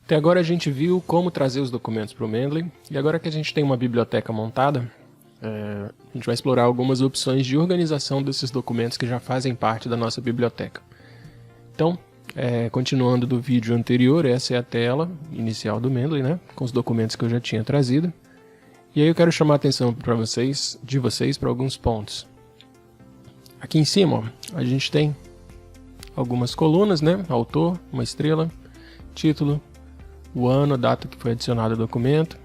Até agora a gente viu como trazer os documentos para o Mendeley, e agora que a gente tem uma biblioteca montada, a gente vai explorar algumas opções de organização desses documentos que já fazem parte da nossa biblioteca. Então, continuando do vídeo anterior, essa é a tela inicial do Mendeley, né, com os documentos que eu já tinha trazido. E aí eu quero chamar a atenção de vocês para alguns pontos. Aqui em cima, ó, a gente tem algumas colunas, né, autor, uma estrela, título, o ano, a data que foi adicionado ao documento,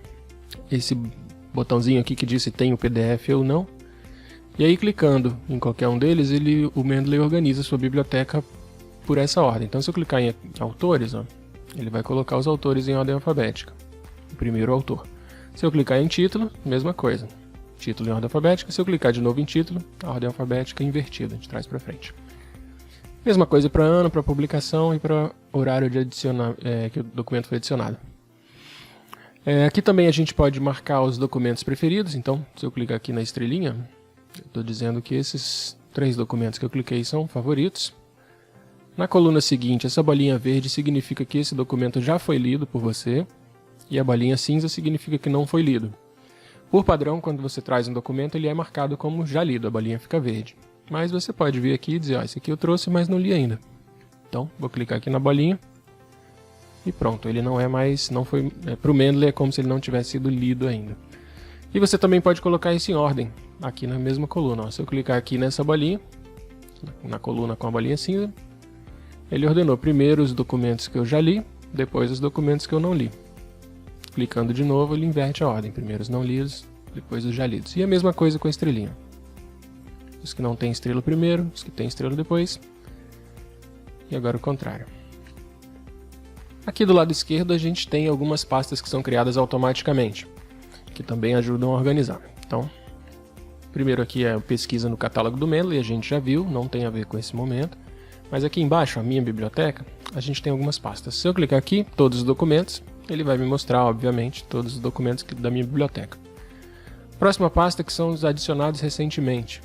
esse botãozinho aqui que diz se tem o PDF ou não. E aí clicando em qualquer um deles, o Mendeley organiza a sua biblioteca por essa ordem. Então se eu clicar em autores, ó, ele vai colocar os autores em ordem alfabética. O primeiro autor. Se eu clicar em título, mesma coisa. Título em ordem alfabética. Se eu clicar de novo em título, a ordem alfabética invertida, de trás para frente. Mesma coisa para ano, para publicação e para horário de adicionar, que o documento foi adicionado. Aqui também a gente pode marcar os documentos preferidos. Então, se eu clicar aqui na estrelinha, estou dizendo que esses 3 documentos que eu cliquei são favoritos. Na coluna seguinte, essa bolinha verde significa que esse documento já foi lido por você, e a bolinha cinza significa que não foi lido. Por padrão, quando você traz um documento, ele é marcado como já lido, a bolinha fica verde. Mas você pode vir aqui e dizer, esse aqui eu trouxe, mas não li ainda. Então, vou clicar aqui na bolinha, e pronto, ele não é mais, não foi, para o Mendeley é como se ele não tivesse sido lido ainda. E você também pode colocar isso em ordem, aqui na mesma coluna. Ó. Se eu clicar aqui nessa bolinha, na coluna com a bolinha cinza, ele ordenou primeiro os documentos que eu já li, depois os documentos que eu não li. Clicando de novo, ele inverte a ordem. Primeiro os não lidos, depois os já lidos. E a mesma coisa com a estrelinha. Os que não têm estrela primeiro, os que têm estrela depois. E agora o contrário. Aqui do lado esquerdo a gente tem algumas pastas que são criadas automaticamente, que também ajudam a organizar. Então, primeiro aqui é a pesquisa no catálogo do Mendeley, a gente já viu, não tem a ver com esse momento. Mas aqui embaixo, a minha biblioteca, a gente tem algumas pastas. Se eu clicar aqui, todos os documentos, ele vai me mostrar, obviamente, todos os documentos da minha biblioteca. Próxima pasta que são os adicionados recentemente.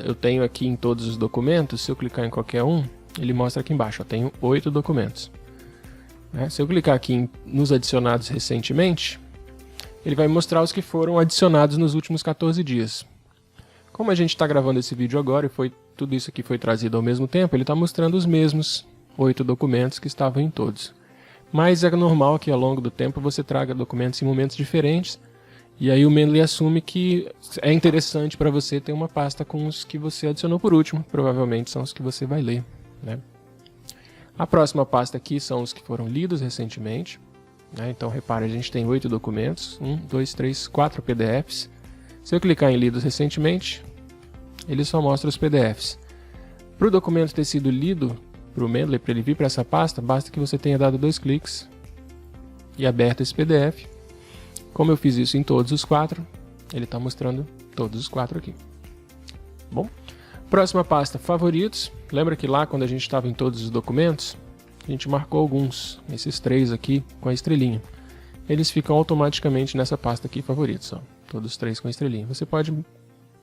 Eu tenho aqui em todos os documentos, se eu clicar em qualquer um, ele mostra aqui embaixo, eu tenho 8 documentos. Se eu clicar aqui nos adicionados recentemente, ele vai me mostrar os que foram adicionados nos últimos 14 dias. Como a gente está gravando esse vídeo agora e tudo isso aqui foi trazido ao mesmo tempo, ele está mostrando os mesmos 8 documentos que estavam em todos. Mas é normal que ao longo do tempo você traga documentos em momentos diferentes, e aí o Mendeley assume que é interessante para você ter uma pasta com os que você adicionou por último, provavelmente são os que você vai ler. A próxima pasta aqui são os que foram lidos recentemente. Então repare, a gente tem 8 documentos, 1, 2, 3, 4 PDFs. Se eu clicar em lidos recentemente, ele só mostra os PDFs. Para o documento ter sido lido para o Mendeley, para ele vir para essa pasta, basta que você tenha dado 2 cliques e aberto esse PDF. Como eu fiz isso em todos os 4, ele está mostrando todos os 4 aqui. Bom, próxima pasta, favoritos. Lembra que lá quando a gente estava em todos os documentos, a gente marcou alguns, esses 3 aqui com a estrelinha. Eles ficam automaticamente nessa pasta aqui, favoritos, ó, todos os 3 com a estrelinha. Você pode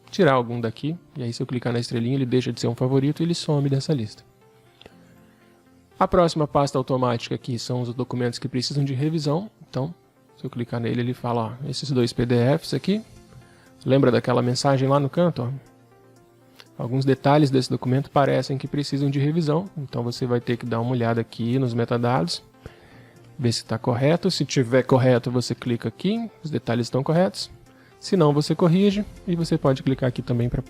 tirar algum daqui, e aí se eu clicar na estrelinha ele deixa de ser um favorito e ele some dessa lista. A próxima pasta automática aqui são os documentos que precisam de revisão. Então, se eu clicar nele, ele fala, ó, esses 2 PDFs aqui. Lembra daquela mensagem lá no canto? Ó? Alguns detalhes desse documento parecem que precisam de revisão. Então, você vai ter que dar uma olhada aqui nos metadados, ver se está correto. Se estiver correto, você clica aqui, os detalhes estão corretos. Se não, você corrige. E você pode clicar aqui também para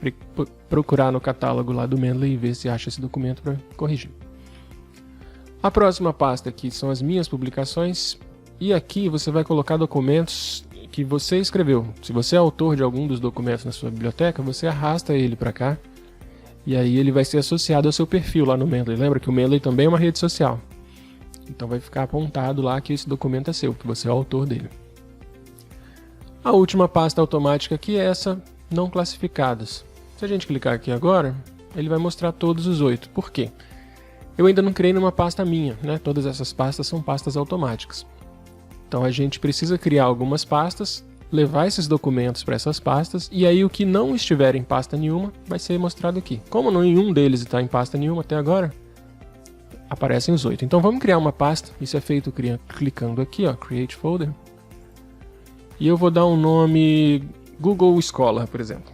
procurar no catálogo lá do Mendeley e ver se acha esse documento para corrigir. A próxima pasta aqui são as minhas publicações, e aqui você vai colocar documentos que você escreveu. Se você é autor de algum dos documentos na sua biblioteca, você arrasta ele para cá, e aí ele vai ser associado ao seu perfil lá no Mendeley. Lembra que o Mendeley também é uma rede social. Então vai ficar apontado lá que esse documento é seu, que você é o autor dele. A última pasta automática aqui é essa, não classificadas. Se a gente clicar aqui agora, ele vai mostrar todos os 8. Por quê? Eu ainda não criei numa pasta minha, Todas essas pastas são pastas automáticas. Então a gente precisa criar algumas pastas, levar esses documentos para essas pastas, e aí o que não estiver em pasta nenhuma vai ser mostrado aqui. Como nenhum deles está em pasta nenhuma até agora, aparecem os 8. Então vamos criar uma pasta, isso é feito clicando aqui, ó, Create Folder. E eu vou dar um nome Google Scholar, por exemplo.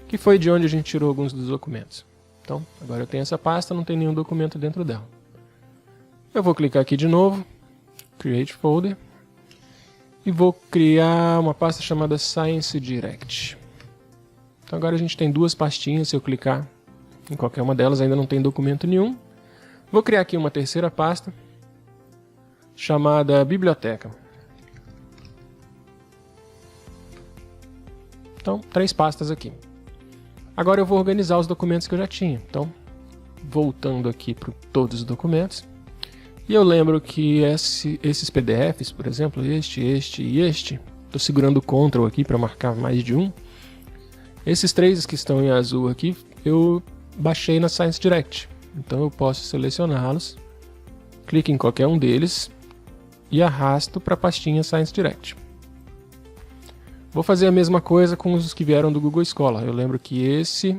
Que foi de onde a gente tirou alguns dos documentos. Então, agora eu tenho essa pasta, não tem nenhum documento dentro dela. Eu vou clicar aqui de novo, Create Folder, e vou criar uma pasta chamada Science Direct. Então agora a gente tem duas pastinhas, se eu clicar em qualquer uma delas ainda não tem documento nenhum. Vou criar aqui uma terceira pasta, chamada Biblioteca. Então, 3 pastas aqui. Agora eu vou organizar os documentos que eu já tinha. Então, voltando aqui para todos os documentos. E eu lembro que esses PDFs, por exemplo, este e este, estou segurando o Ctrl aqui para marcar mais de um. Esses 3 que estão em azul aqui, eu baixei na Science Direct. Então eu posso selecioná-los, clique em qualquer um deles e arrasto para a pastinha Science Direct. Vou fazer a mesma coisa com os que vieram do Google Scholar. Eu lembro que este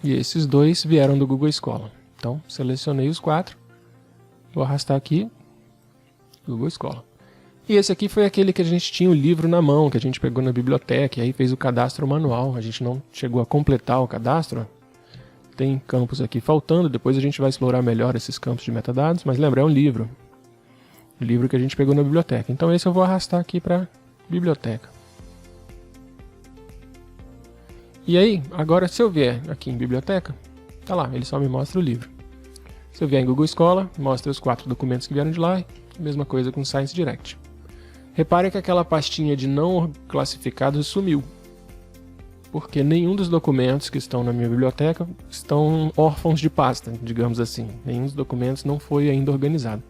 e esses 2 vieram do Google Scholar. Então, selecionei os 4, vou arrastar aqui, Google Scholar. E esse aqui foi aquele que a gente tinha o livro na mão, que a gente pegou na biblioteca, e aí fez o cadastro manual. A gente não chegou a completar o cadastro. Tem campos aqui faltando, depois a gente vai explorar melhor esses campos de metadados, mas lembra, é um livro. O livro que a gente pegou na biblioteca. Então esse eu vou arrastar aqui para biblioteca. E aí, agora se eu vier aqui em biblioteca, tá lá, ele só me mostra o livro. Se eu vier em Google Scholar, mostra os 4 documentos que vieram de lá, mesma coisa com Science Direct. Repare que aquela pastinha de não classificados sumiu, porque nenhum dos documentos que estão na minha biblioteca estão órfãos de pasta, digamos assim. Nenhum dos documentos não foi ainda organizado.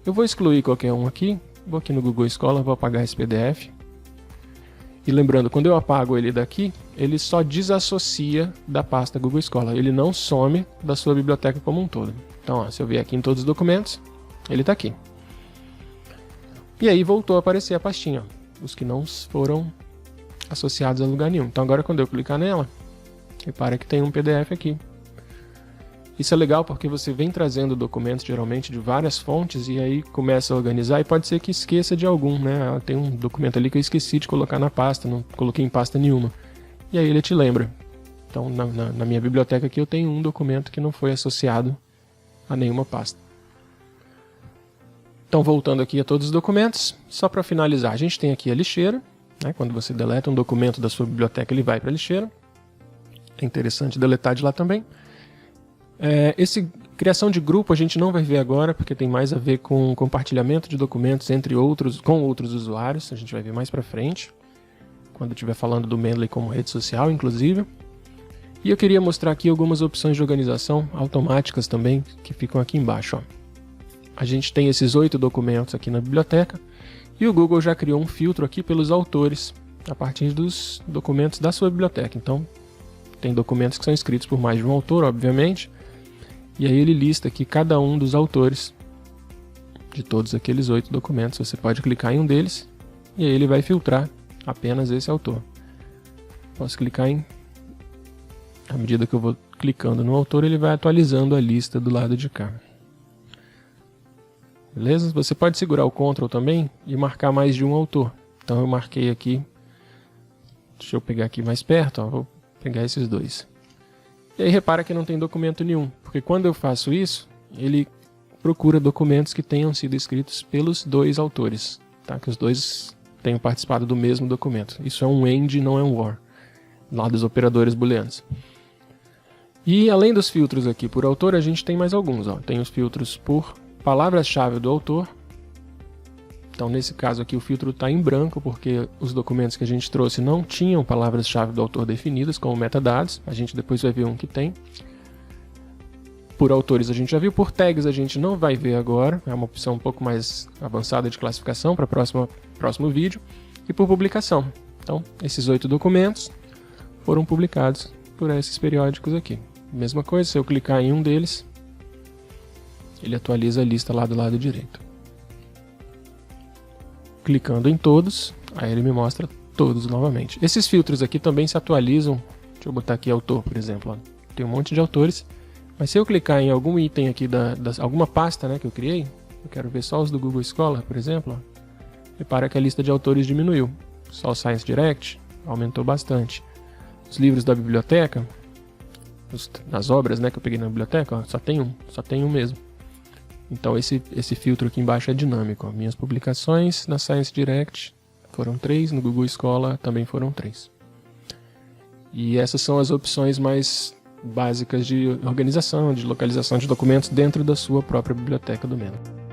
Eu vou excluir qualquer um aqui, vou aqui no Google Scholar, vou apagar esse PDF. E lembrando, quando eu apago ele daqui, ele só desassocia da pasta Google Scholar, ele não some da sua biblioteca como um todo. Então, ó, se eu vier aqui em todos os documentos, ele está aqui. E aí voltou a aparecer a pastinha, ó, os que não foram associados a lugar nenhum. Então agora quando eu clicar nela, repara que tem um PDF aqui. Isso é legal porque você vem trazendo documentos geralmente de várias fontes e aí começa a organizar e pode ser que esqueça de algum, né? Tem um documento ali que eu esqueci de colocar na pasta, não coloquei em pasta nenhuma. E aí ele te lembra. Então na minha biblioteca aqui eu tenho um documento que não foi associado a nenhuma pasta. Então voltando aqui a todos os documentos, só para finalizar, a gente tem aqui a lixeira, né? Quando você deleta um documento da sua biblioteca ele vai para a lixeira. É interessante deletar de lá também. Esse criação de grupo a gente não vai ver agora, porque tem mais a ver com compartilhamento de documentos com outros usuários. A gente vai ver mais para frente, quando estiver falando do Mendeley como rede social, inclusive. E eu queria mostrar aqui algumas opções de organização automáticas também, que ficam aqui embaixo. Ó. A gente tem esses 8 documentos aqui na biblioteca, e o Google já criou um filtro aqui pelos autores, a partir dos documentos da sua biblioteca. Então, tem documentos que são escritos por mais de um autor, obviamente, e aí ele lista aqui cada um dos autores de todos aqueles 8 documentos. Você pode clicar em um deles e aí ele vai filtrar apenas esse autor. Posso clicar em... À medida que eu vou clicando no autor, ele vai atualizando a lista do lado de cá. Beleza? Você pode segurar o Ctrl também e marcar mais de um autor. Então eu marquei aqui, deixa eu pegar aqui mais perto, ó, vou pegar esses 2. E aí repara que não tem documento nenhum, porque quando eu faço isso, ele procura documentos que tenham sido escritos pelos 2 autores, tá? Que os 2 tenham participado do mesmo documento. Isso é um AND, não é um OR, lá dos operadores booleanos. E além dos filtros aqui por autor, a gente tem mais alguns. Ó. Tem os filtros por palavras-chave do autor. Então nesse caso aqui o filtro está em branco, porque os documentos que a gente trouxe não tinham palavras-chave do autor definidas como metadados. A gente depois vai ver um que tem. Por autores a gente já viu, por tags a gente não vai ver agora. É uma opção um pouco mais avançada de classificação para o próximo vídeo. E por publicação. Então esses 8 documentos foram publicados por esses periódicos aqui. Mesma coisa, se eu clicar em um deles, ele atualiza a lista lá do lado direito. Clicando em todos, aí ele me mostra todos novamente. Esses filtros aqui também se atualizam Deixa eu botar aqui autor, por exemplo. Ó. Tem um monte de autores, mas se eu clicar em algum item aqui, alguma pasta, né, que eu criei, eu quero ver só os do Google Scholar, por exemplo, ó, repara que a lista de autores diminuiu. Só o Science Direct aumentou bastante. Os livros da biblioteca, as obras, né, que eu peguei na biblioteca, ó, só tem um mesmo. Então esse filtro aqui embaixo é dinâmico. Ó. Minhas publicações na Science Direct foram 3, no Google Scholar também foram 3. E essas são as opções mais básicas de organização, de localização de documentos dentro da sua própria biblioteca do Mendeley.